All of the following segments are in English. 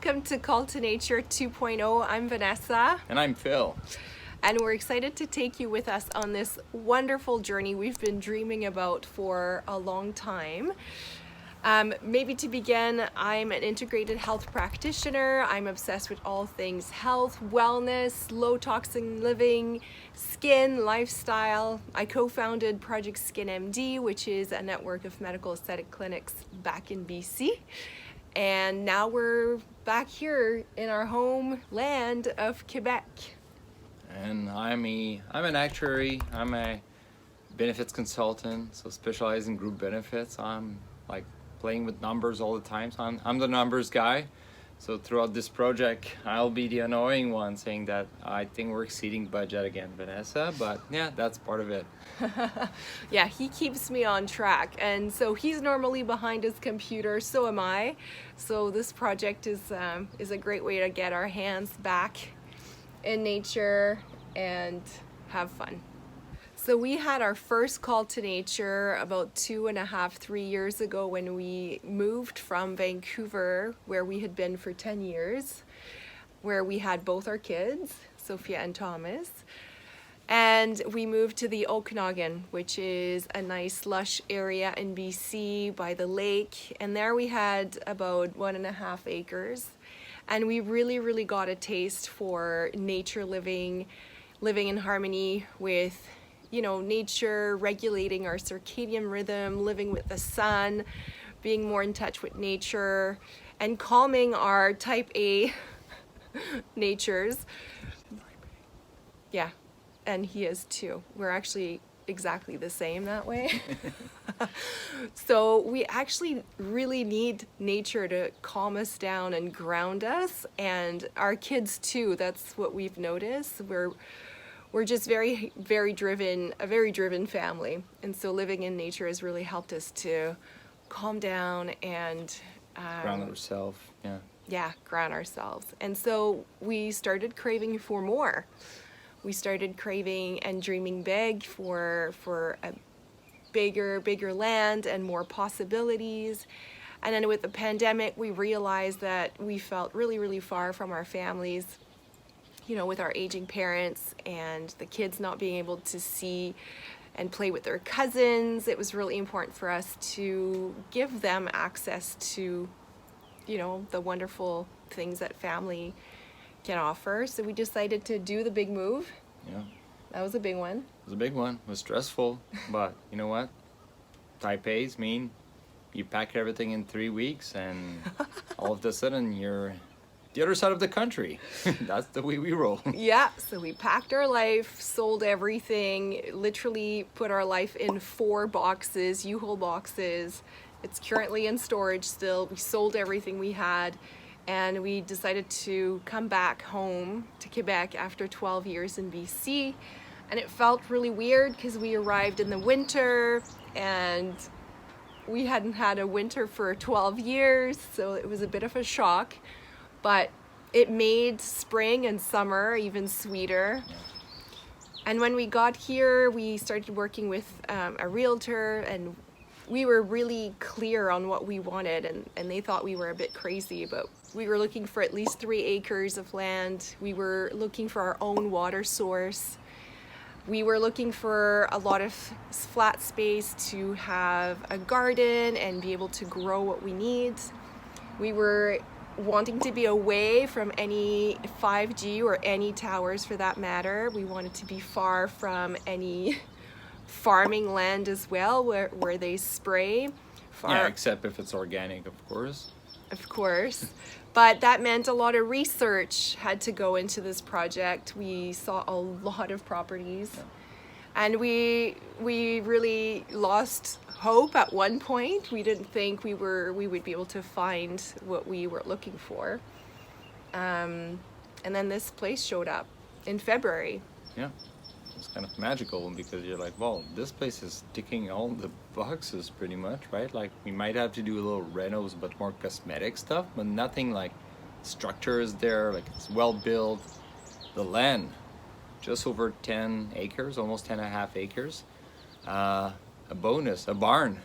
Welcome to Call to Nature 2.0. I'm Vanessa. And I'm Phil. And we're excited to take you with us on this wonderful journey we've been dreaming about for a long time. Maybe to begin, I'm an integrated health practitioner. I'm obsessed with all things health, wellness, low toxin living, skin, lifestyle. I co-founded Project Skin MD, which is a network of medical aesthetic clinics back in BC. And now we're back here in our homeland of Quebec. And I'm an actuary. I'm a benefits consultant, so specialize in group benefits. I'm like playing with numbers all the time. So I'm the numbers guy. So throughout this project, I'll be the annoying one saying that I think we're exceeding budget again, Vanessa. But yeah, that's part of it. Yeah, he keeps me on track. And so he's normally behind his computer, so am I. So this project is a great way to get our hands back in nature and have fun. So we had our first call to nature about 2.5-3 years ago when we moved from Vancouver, where we had been for 10 years, where we had both our kids, Sophia and Thomas. And we moved to the Okanagan, which is a nice lush area in BC by the lake. And there we had about 1.5 acres. And we really got a taste for nature living in harmony with nature, regulating our circadian rhythm, living with the sun, being more in touch with nature, and calming our type A natures. Yeah, and he is too. We're actually exactly the same that way. So we actually really need nature to calm us down and ground us, and our kids too. That's what we've noticed. We're just very driven, a very driven family. And so living in nature has really helped us to calm down and Ground ourselves, yeah. Yeah, ground ourselves. And so we started craving for more. We started craving and dreaming big for a bigger land and more possibilities. And then with the pandemic, we realized that we felt really far from our families, with our aging parents and the kids not being able to see and play with their cousins. It was really important for us to give them access to, the wonderful things that family can offer. So we decided to do the big move. Yeah. That was a big one. It was a big one. It was stressful, but you know what? Type A's mean you pack everything in 3 weeks and all of a sudden you're the other side of the country. That's the way we roll. Yeah, so we packed our life, sold everything, literally put our life in 4 boxes, U-Haul boxes. It's currently in storage still. We sold everything we had, and we decided to come back home to Quebec after 12 years in BC. And it felt really weird because we arrived in the winter and we hadn't had a winter for 12 years, so it was a bit of a shock. But it made spring and summer even sweeter. And when we got here, we started working with a realtor, and we were really clear on what we wanted, and they thought we were a bit crazy, but we were looking for at least 3 acres of land. We were looking for our own water source. We were looking for a lot of flat space to have a garden and be able to grow what we need. We were wanting to be away from any 5G or any towers for that matter. We wanted to be far from any farming land as well, where they spray. Yeah, except if it's organic, of course. Of course. But that meant a lot of research had to go into this project. We saw a lot of properties. Yeah. And we really lost hope at one point. We didn't think we would be able to find what we were looking for. And then this place showed up in February. Yeah, it's kind of magical because you're like, well, this place is ticking all the boxes pretty much, right? Like we might have to do a little renos, but more cosmetic stuff, but nothing like structure is there, like it's well built. The land, just over 10 acres, almost 10.5 acres. A bonus, a barn,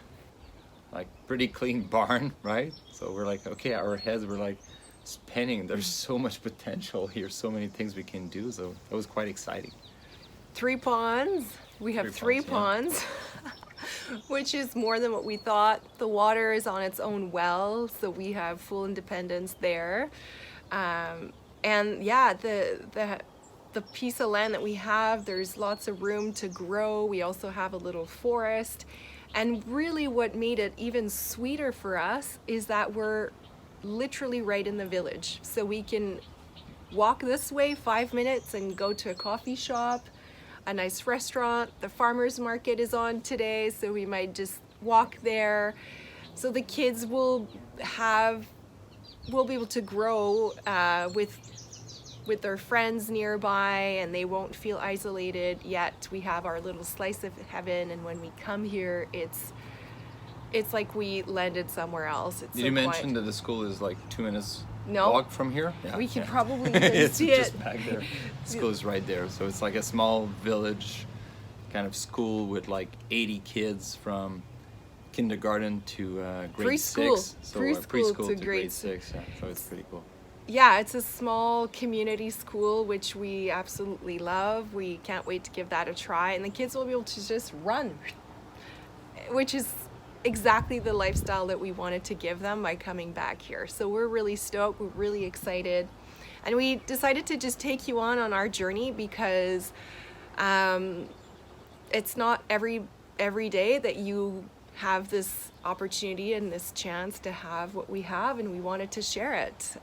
like pretty clean barn, right? So we're like, okay, our heads were like, spending. There's so much potential here, so many things we can do. So it was quite exciting. 3 ponds. We have three ponds, which is more than what we thought. The water is on its own well, so we have full independence there. And yeah, the piece of land that we have, there's lots of room to grow. We also have a little forest. And really what made it even sweeter for us is that we're literally right in the village. So we can walk this way 5 minutes and go to a coffee shop, a nice restaurant. The farmer's market is on today, so we might just walk there. So the kids will be able to grow with their friends nearby, and they won't feel isolated. Yet we have our little slice of heaven, and when we come here, it's like we landed somewhere else. It's Did you mention that the school is like 2 minutes walk from here? Yeah, we can probably even see just it. Back there. The school is right there. So it's like a small village kind of school with like 80 kids from kindergarten to grade 6. So preschool to grade 6. Yeah. So it's pretty cool. Yeah, it's a small community school, which we absolutely love. We can't wait to give that a try. And the kids will be able to just run, which is exactly the lifestyle that we wanted to give them by coming back here. So we're really stoked, we're really excited. And we decided to just take you on our journey because it's not every day that you have this opportunity and this chance to have what we have, and we wanted to share it.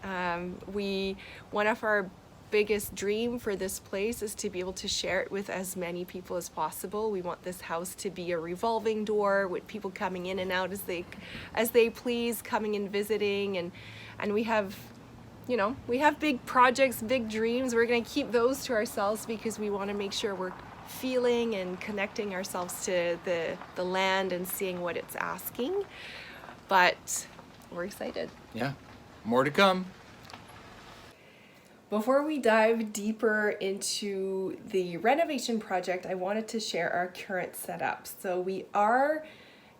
One of our biggest dream for this place is to be able to share it with as many people as possible. We want this house to be a revolving door with people coming in and out as they please, coming and visiting, and we have big projects, big dreams. We're going to keep those to ourselves because we want to make sure we're feeling and connecting ourselves to the land and seeing what it's asking. But we're excited. Yeah, more to come. Before we dive deeper into the renovation project, I wanted to share our current setup. So we are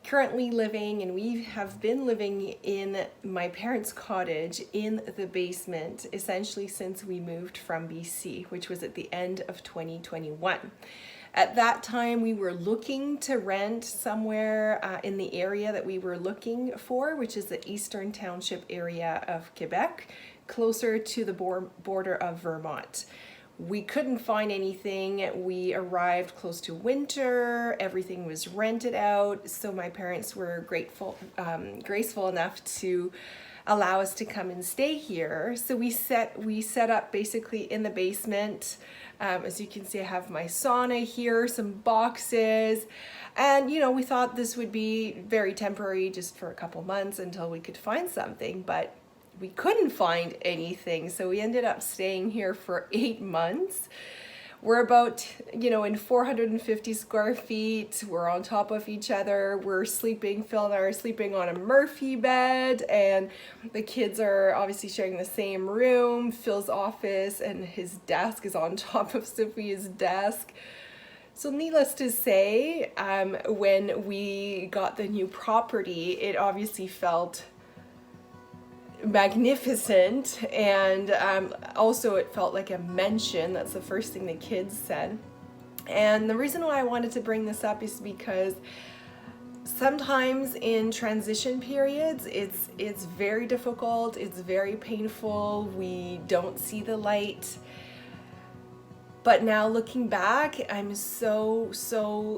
currently living, and we have been living in my parents' cottage in the basement essentially since we moved from BC, which was at the end of 2021. At that time, we were looking to rent somewhere in the area that we were looking for, which is the Eastern Township area of Quebec, closer to the border of Vermont. We couldn't find anything. We arrived close to winter. Everything was rented out. So my parents were graceful enough to allow us to come and stay here. So we set up basically in the basement. As you can see, I have my sauna here, some boxes, and we thought this would be very temporary, just for a couple months until we could find something, but we couldn't find anything. So we ended up staying here for 8 months. We're about, in 450 square feet. We're on top of each other. We're sleeping, Phil and I are sleeping on a Murphy bed, and the kids are obviously sharing the same room. Phil's office and his desk is on top of Sophia's desk. So needless to say, when we got the new property, it obviously felt magnificent, and also it felt like a mansion. That's the first thing the kids said. And the reason why I wanted to bring this up is because sometimes in transition periods it's very difficult, it's very painful, we don't see the light. But now looking back, I'm so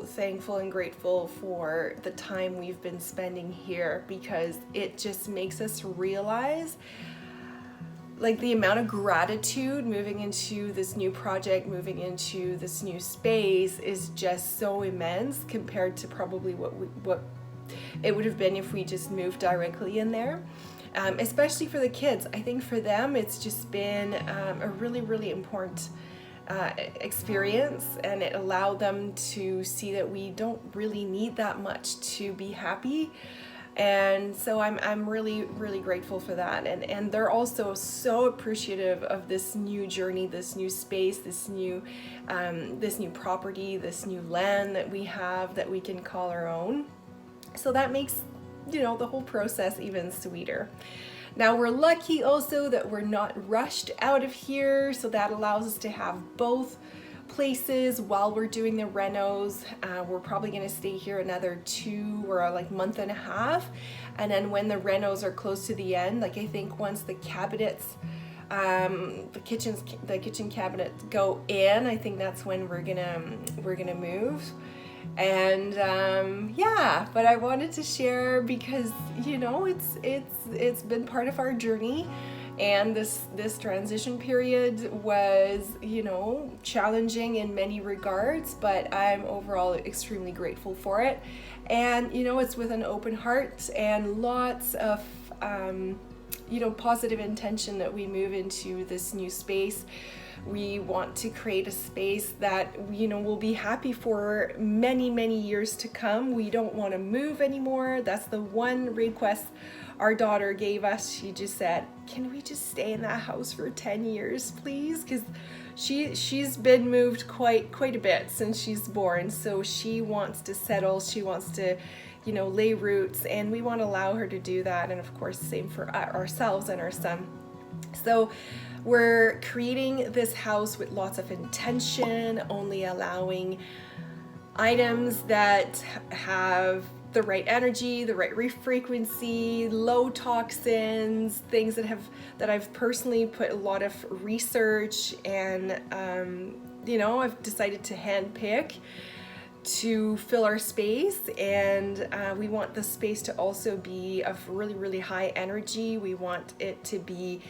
thankful and grateful for the time we've been spending here, because it just makes us realize like the amount of gratitude moving into this new project, moving into this new space is just so immense compared to probably what it would have been if we just moved directly in there. Especially for the kids. I think for them it's just been a really important experience, and it allowed them to see that we don't really need that much to be happy. And so I'm really grateful for that, and they're also so appreciative of this new journey, this new space, this new property, this new land that we have that we can call our own. So that makes the whole process even sweeter. Now we're lucky also that we're not rushed out of here, so that allows us to have both places while we're doing the renos. We're probably going to stay here another 2 or like month and a half, and then when the renos are close to the end, like I think once the cabinets, the kitchen cabinets go in, I think that's when we're gonna move. And yeah, but I wanted to share because, you know, it's been part of our journey, and this transition period was, you know, challenging in many regards, but I'm overall extremely grateful for it. And, you know, it's with an open heart and lots of you know, positive intention that we move into this new space. We want to create a space that, you know, will be happy for many, many years to come. We don't want to move anymore. That's the one request our daughter gave us. She just said, can we just stay in that house for 10 years, please? Because she's been moved quite a bit since she's born. So she wants to settle. She wants to, you know, lay roots, and we want to allow her to do that. And of course, same for ourselves and our son. So we're creating this house with lots of intention, only allowing items that have the right energy, the right frequency, low toxins, things that I've personally put a lot of research and you know, I've decided to handpick to fill our space. And we want the space to also be of really high energy. We want it to be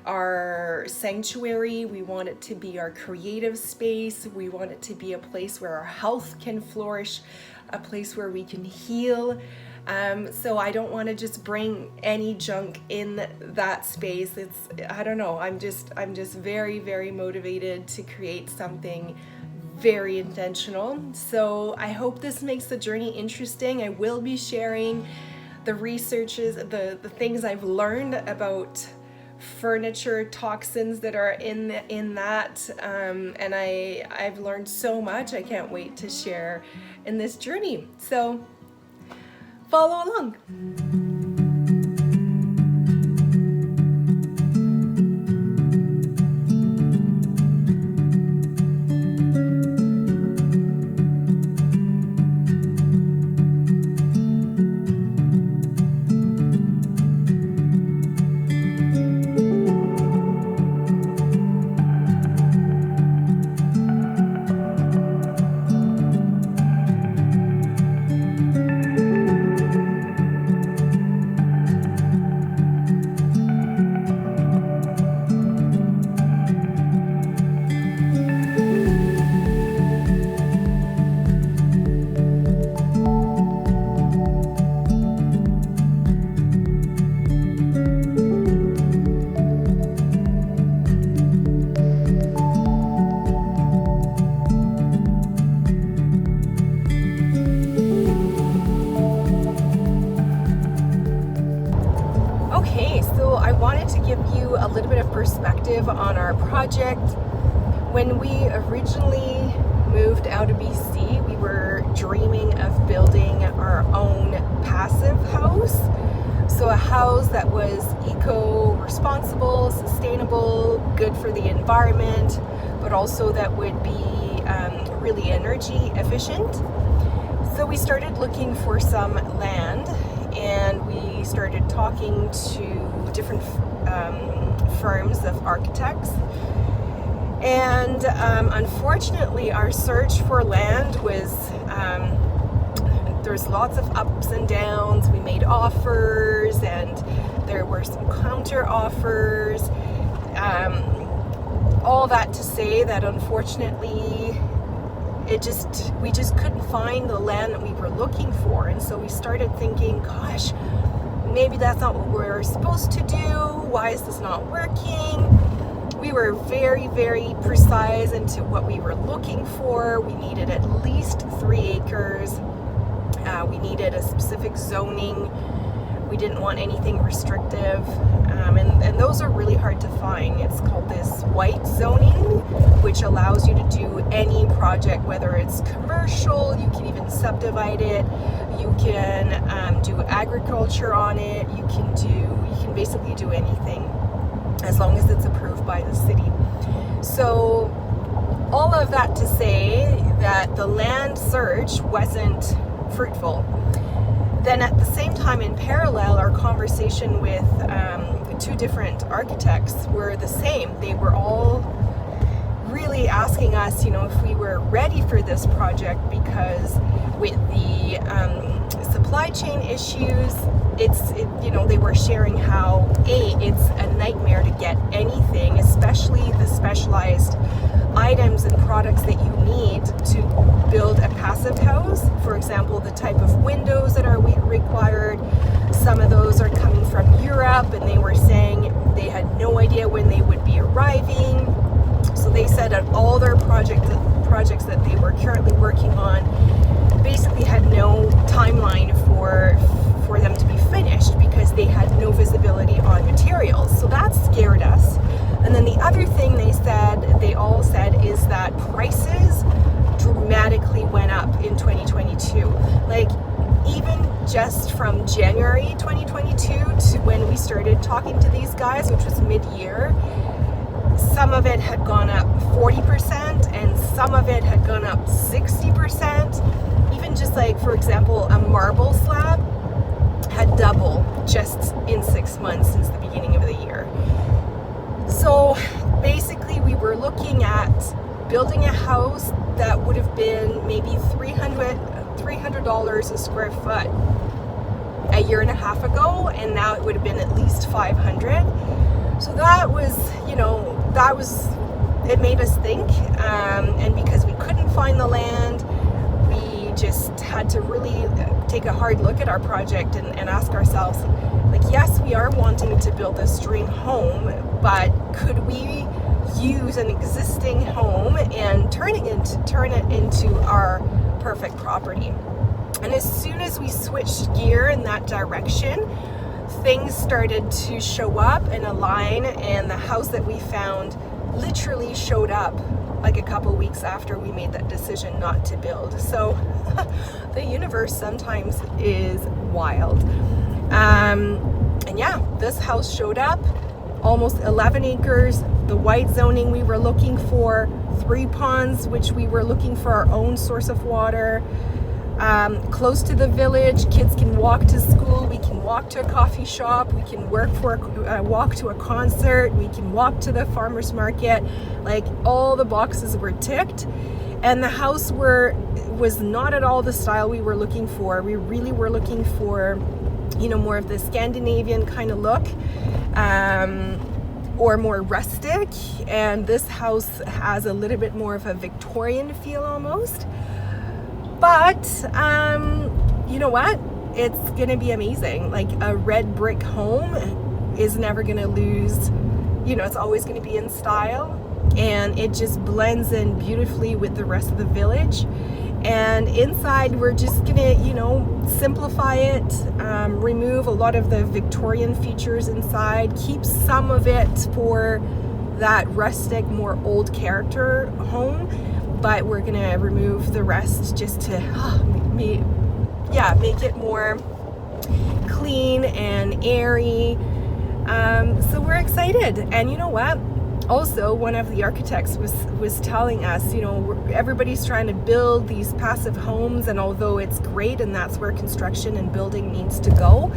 our sanctuary. We want it to be our creative space. We want it to be a place where our health can flourish, a place where we can heal. So I don't want to just bring any junk in that space. I don't know, I'm just very motivated to create something very intentional. So I hope this makes the journey interesting. I will be sharing the researches, the things I've learned about furniture toxins that are in that, and I've learned so much. I can't wait to share in this journey. So follow along. A little bit of perspective on our project. When we originally moved out of BC, we were dreaming of building our own passive house. So a house that was eco-responsible, sustainable, good for the environment, but also that would be really energy efficient. So we started looking for some land, and we started talking to different firms of architects, and unfortunately our search for land was there's lots of ups and downs. We made offers and there were some counter offers, all that to say that unfortunately we just couldn't find the land that we were looking for. And so we started thinking, gosh, maybe that's not what we're supposed to do. Why is this not working? We were very precise into what we were looking for. We needed at least 3 acres. We needed a specific zoning. We didn't want anything restrictive, and those are really hard to find. It's called this white zoning, which allows you to do any project, whether it's commercial, you can even subdivide it, you can do agriculture on it, you can basically do anything as long as it's approved by the city. So all of that to say that the land search wasn't fruitful. Then at the same time, in parallel, our conversation with two different architects were the same. They were all really asking us, if we were ready for this project, because with the supply chain issues, they were sharing how it's a nightmare to get anything, especially the specialized items and products that you need to build a passive house. For example, the type of windows that are required. Some of those are coming from Europe, and they were saying they had no idea when they would be arriving. So they said that all their projects that they were currently working on basically had no timeline for them to be finished because they had no visibility on materials. So that scared us. And then the other thing they all said is that prices dramatically went up in 2022. Like, even just from January 2022 to when we started talking to these guys, which was mid-year, some of it had gone up 40% and some of it had gone up 60%. Even just like, for example, a marble slab had doubled just in 6 months since the beginning of the year. So basically we were looking at building a house that would have been maybe $300 a square foot a year and a half ago, and now it would have been at least $500. So that was, it made us think, and because we couldn't find the land, we just had to really take a hard look at our project and ask ourselves, like, yes, we are wanting to build this dream home, but could we use an existing home and turn it into our perfect property? And as soon as we switched gear in that direction, things started to show up and align, and the house that we found literally showed up like a couple weeks after we made that decision not to build. So the universe sometimes is wild. And yeah, this house showed up, almost 11 acres, the white zoning we were looking for, 3 ponds, which we were looking for our own source of water, close to the village. Kids can walk to school, we can walk to a coffee shop, we can walk to a concert, we can walk to the farmer's market. Like, all the boxes were ticked, and the house was not at all the style we were looking for. We really were looking for, more of the Scandinavian kind of look, or more rustic, and this house has a little bit more of a Victorian feel almost. But you know what? It's gonna be amazing. Like, a red brick home is never gonna lose, it's always gonna be in style, and it just blends in beautifully with the rest of the village. And inside, we're just gonna, simplify it, remove a lot of the Victorian features inside, keep some of it for that rustic, more old character home, but we're gonna remove the rest just to make it more clean and airy. So we're excited. And you know what? Also, one of the architects was telling us, everybody's trying to build these passive homes, and although it's great and that's where construction and building needs to go,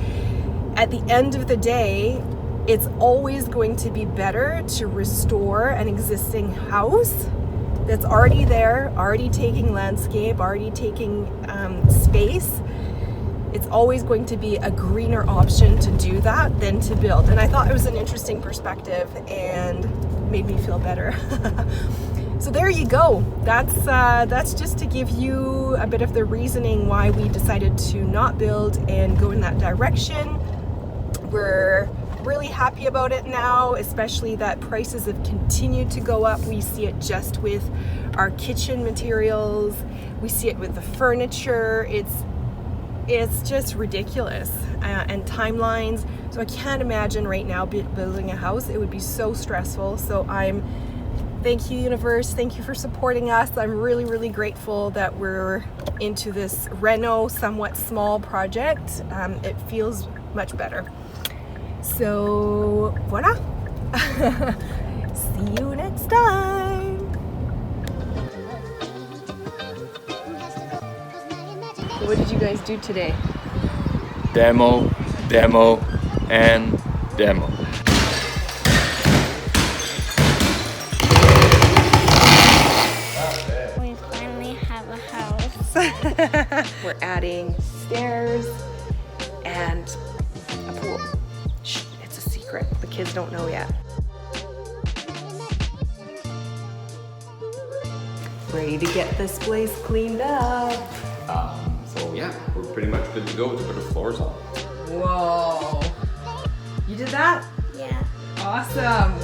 at the end of the day, it's always going to be better to restore an existing house that's already there, already taking landscape, already taking space. It's always going to be a greener option to do that than to build. And I thought it was an interesting perspective and made me feel better. So there you go. That's just to give you a bit of the reasoning why we decided to not build and go in that direction. We're really happy about it now, especially that prices have continued to go up. We see it just with our kitchen materials. We see it with the furniture. it's just ridiculous. And timelines. So I can't imagine right now building a house. It would be so stressful. So thank you, universe. Thank you for supporting us. I'm really, really grateful that we're into this somewhat small project. It feels much better. So voila. See you next time. What did you guys do today? Demo, demo, and demo. We finally have a house. We're adding stairs and a pool. Shh, it's a secret. The kids don't know yet. Ready to get this place cleaned up. So yeah, we're pretty much good to go to put the floors on. Whoa. You did that? Yeah. Awesome.